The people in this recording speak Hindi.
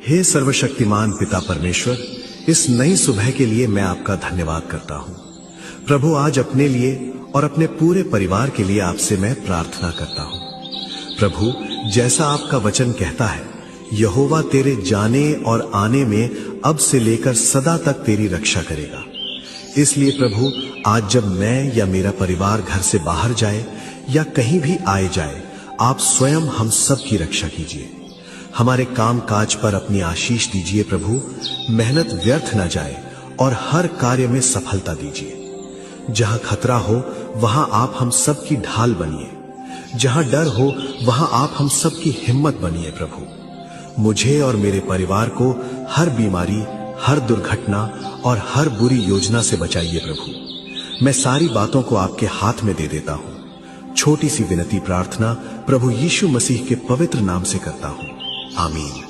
हे सर्वशक्तिमान पिता परमेश्वर, इस नई सुबह के लिए मैं आपका धन्यवाद करता हूँ। प्रभु, आज अपने लिए और अपने पूरे परिवार के लिए आपसे मैं प्रार्थना करता हूँ। प्रभु, जैसा आपका वचन कहता है, यहोवा तेरे जाने और आने में अब से लेकर सदा तक तेरी रक्षा करेगा। इसलिए प्रभु, आज जब मैं या मेरा परिवार घर से बाहर जाए या कहीं भी आए जाए, आप स्वयं हम सब की रक्षा कीजिए। हमारे काम काज पर अपनी आशीष दीजिए प्रभु। मेहनत व्यर्थ न जाए और हर कार्य में सफलता दीजिए। जहां खतरा हो वहां आप हम सब की ढाल बनिए। जहां डर हो वहां आप हम सब की हिम्मत बनिए प्रभु। मुझे और मेरे परिवार को हर बीमारी, हर दुर्घटना और हर बुरी योजना से बचाइए प्रभु। मैं सारी बातों को आपके हाथ में दे देता हूं। छोटी सी विनती प्रार्थना प्रभु यीशु मसीह के पवित्र नाम से करता हूं। आमीन।